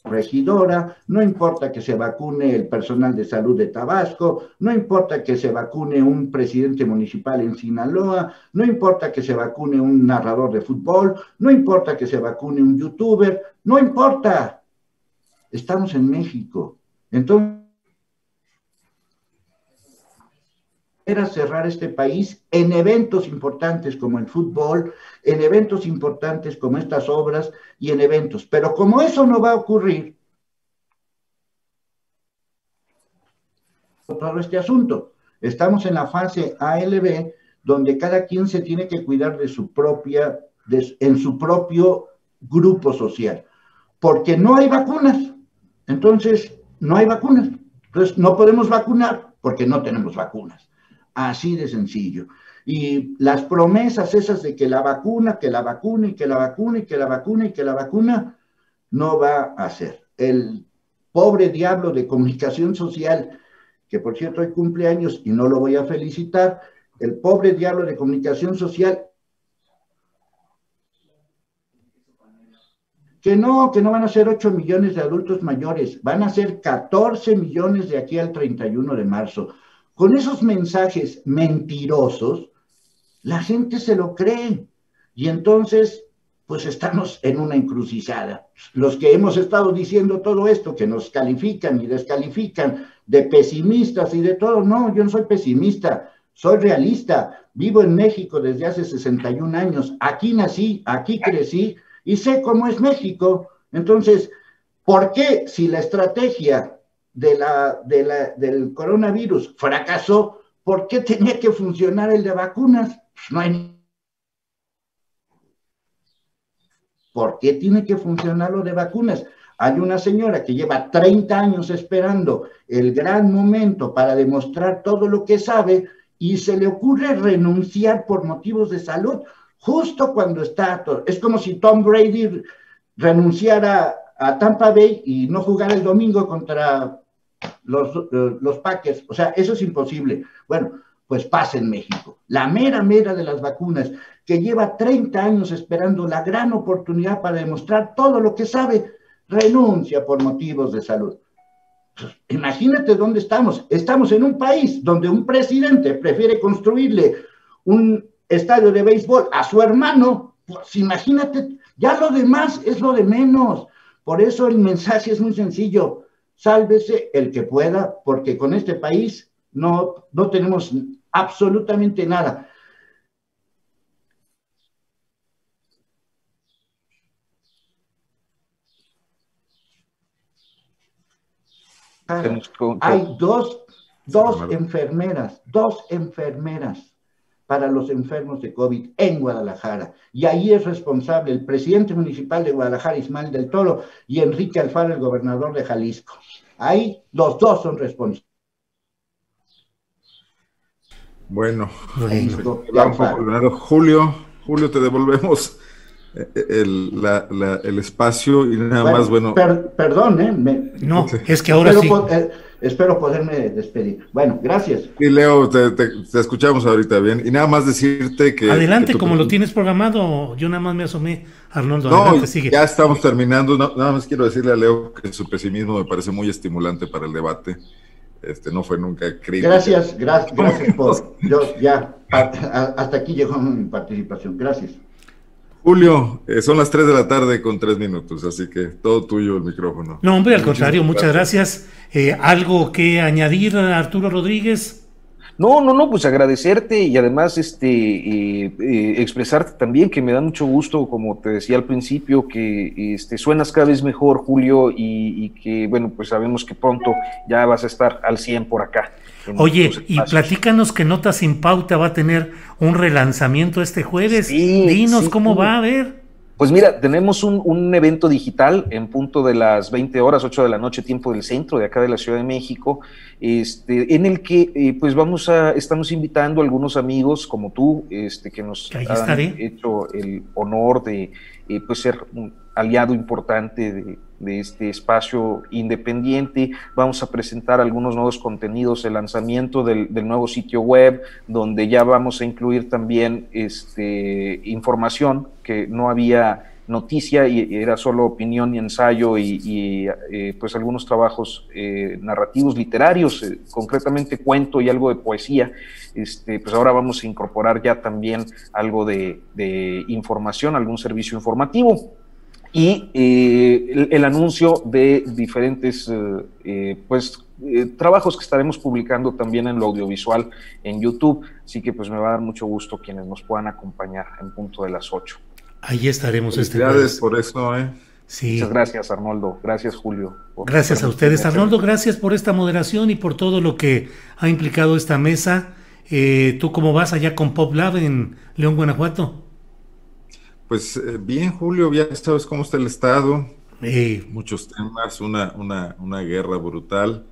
regidora, no importa que se vacune el personal de salud de Tabasco, no importa que se vacune un presidente municipal en Sinaloa, no importa que se vacune un narrador de fútbol, no importa que se vacune un youtuber, no importa. Estamos en México. Entonces, era cerrar este país en eventos importantes como el fútbol, en eventos importantes como estas obras y en eventos. Pero como eso no va a ocurrir, todo este asunto. Estamos en la fase ALB, donde cada quien se tiene que cuidar de su propia, en su propio grupo social, porque no hay vacunas. Entonces, no hay vacunas. Entonces, no podemos vacunar porque no tenemos vacunas. Así de sencillo. Y las promesas esas de que la vacuna, que la vacuna y que la vacuna y que la vacuna y que la vacuna, no va a ser. El pobre diablo de comunicación social que por cierto hoy cumple años y no lo voy a felicitar, el pobre diablo de comunicación social, que no van a ser 8 millones de adultos mayores, van a ser 14 millones de aquí al 31 de marzo. Con esos mensajes mentirosos, la gente se lo cree. Y entonces, pues estamos en una encrucijada. Los que hemos estado diciendo todo esto, que nos califican y descalifican de pesimistas y de todo, no, yo no soy pesimista, soy realista. Vivo en México desde hace 61 años. Aquí nací, aquí crecí, y sé cómo es México. Entonces, ¿por qué si la estrategia del coronavirus fracasó, por qué tenía que funcionar el de vacunas? Pues no hay. ¿Por qué tiene que funcionar lo de vacunas? Hay una señora que lleva 30 años esperando el gran momento para demostrar todo lo que sabe y se le ocurre renunciar por motivos de salud. Justo cuando está, es como si Tom Brady renunciara a Tampa Bay y no jugara el domingo contra los Packers. O sea, eso es imposible. Bueno, pues pasa en México. La mera de las vacunas, que lleva 30 años esperando la gran oportunidad para demostrar todo lo que sabe, renuncia por motivos de salud. Pues, imagínate dónde estamos. Estamos en un país donde un presidente prefiere construirle un estadio de béisbol a su hermano, pues imagínate, ya lo demás es lo de menos. Por eso el mensaje es muy sencillo: sálvese el que pueda, porque con este país no tenemos absolutamente nada. Hay dos enfermeras para los enfermos de COVID en Guadalajara. Y ahí es responsable el presidente municipal de Guadalajara, Ismael del Toro, y Enrique Alfaro, el gobernador de Jalisco. Ahí los dos son responsables. Bueno, Julio, te devolvemos el espacio y nada más, bueno. Perdón, no, es que ahora sí. Espero poderme despedir. Bueno, gracias. Sí, Leo, te escuchamos ahorita bien. Y nada más decirte que... Adelante, como lo tienes programado. Yo nada más me asomé, Arnoldo. No, adelante, sigue. Ya estamos terminando. Nada más quiero decirle a Leo que su pesimismo me parece muy estimulante para el debate. No fue nunca crítico. Gracias por... hasta aquí llegó mi participación. Gracias. Julio, son las 3 de la tarde con 3 minutos, así que todo tuyo el micrófono. No, hombre, al contrario, muchas gracias. ¿Algo que añadir, Arturo Rodríguez? No, pues agradecerte y además expresarte también que me da mucho gusto, como te decía al principio, que suenas cada vez mejor, Julio, y que, bueno, pues sabemos que pronto ya vas a estar al 100 por acá. Oye, y platícanos que Notas sin Pauta va a tener un relanzamiento este jueves. Sí, dinos cómo va a ver. Pues mira, tenemos un evento digital en punto de las 20 horas, 8 de la noche, tiempo del centro de acá de la Ciudad de México, en el que pues estamos invitando a algunos amigos como tú, que nos han hecho el honor de pues ser un aliado importante de este espacio independiente. Vamos a presentar algunos nuevos contenidos, el lanzamiento del nuevo sitio web, donde ya vamos a incluir también información que no había noticia y era solo opinión y ensayo y pues algunos trabajos narrativos literarios, concretamente cuento y algo de poesía. Pues ahora vamos a incorporar ya también algo de información, algún servicio informativo. Y el anuncio de diferentes trabajos que estaremos publicando también en lo audiovisual en YouTube, así que pues me va a dar mucho gusto quienes nos puedan acompañar en punto de las 8. Ahí estaremos. Felicidades por eso, Sí. Muchas gracias, Arnoldo. Gracias, Julio. Gracias a ustedes, Arnoldo. Gracias por esta moderación y por todo lo que ha implicado esta mesa. ¿Tú cómo vas allá con PopLab en León, Guanajuato? Pues bien, Julio, ya sabes cómo está el estado, muchos temas, una guerra brutal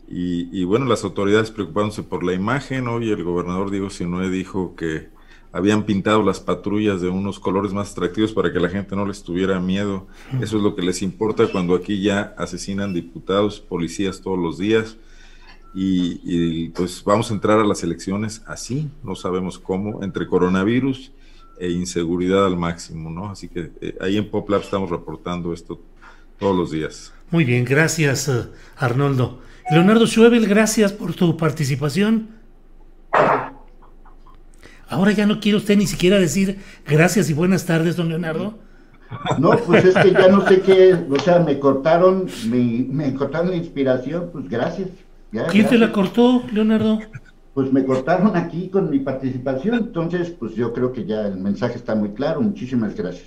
y bueno, las autoridades preocupándose por la imagen. Hoy el gobernador Diego Sinue dijo que habían pintado las patrullas de unos colores más atractivos para que la gente no les tuviera miedo. Eso es lo que les importa cuando aquí ya asesinan diputados, policías todos los días. y pues vamos a entrar a las elecciones así, no sabemos cómo, entre coronavirus e inseguridad al máximo, ¿no? Así que ahí en PopLab estamos reportando esto todos los días. Muy bien, gracias Arnoldo. Leonardo Schwebel, gracias por tu participación. Ahora ya no quiere usted ni siquiera decir gracias y buenas tardes, don Leonardo. No, pues es que ya no sé qué, o sea, me cortaron la inspiración, pues gracias. ¿Quién te la cortó, Leonardo? Pues me cortaron aquí con mi participación, entonces pues yo creo que ya el mensaje está muy claro, muchísimas gracias.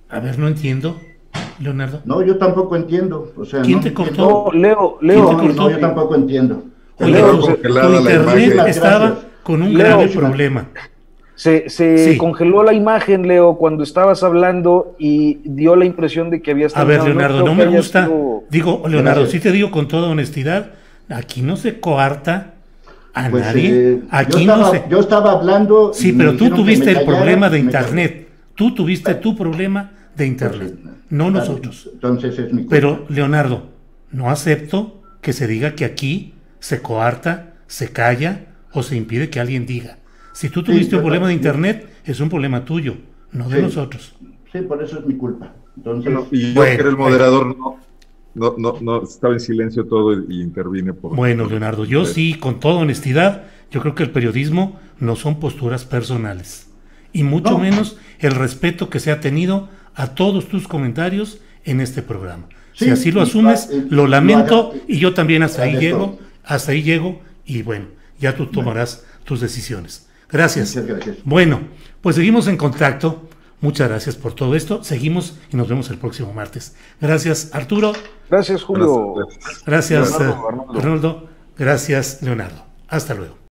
A ver, no entiendo, Leonardo. No, yo tampoco entiendo, o sea, ¿Quién no te cortó? No, Leo, ¿Quién te cortó? No, yo tampoco entiendo. Oye, Leo, tu congelada la internet imagen. estaba Gracias. con un Leo, grave problema. Se Sí. congeló la imagen, Leo, cuando estabas hablando y dio la impresión de que habías A ver, terminado. Leonardo, creo no que me haya gusta. sido- Digo, Leonardo, Gracias. sí te digo con toda honestidad, aquí no se coarta a Pues, nadie. Aquí no se... yo estaba hablando. Sí, y me pero tú dijeron que tuviste me el callara, problema de me internet. Tú tuviste tu problema de internet, no Claro, nosotros. Entonces es mi culpa. Pero, Leonardo, no acepto que se diga que aquí se coarta, se calla o se impide que alguien diga. Si tú tuviste yo un problema de también. internet, es un problema tuyo, no de Sí. nosotros. Sí, por eso es mi culpa. Entonces, Bueno, y yo Bueno, que era el moderador, no, estaba en silencio todo y intervine por... Bueno, Leonardo, yo sí, con toda honestidad, yo creo que el periodismo no son posturas personales. Y mucho No. menos el respeto que se ha tenido a todos tus comentarios en este programa. Sí, Si así lo y- asumes, y- lo lamento lo haga- y yo también hasta ahí agradezco. llego y bueno, ya tú tomarás tus decisiones. Gracias. Muchas gracias. Bueno, pues seguimos en contacto. Muchas gracias por todo esto. Seguimos y nos vemos el próximo martes. Gracias, Arturo. Gracias, Julio. Gracias, Arnoldo. Arnoldo. Gracias, Leonardo. Hasta luego.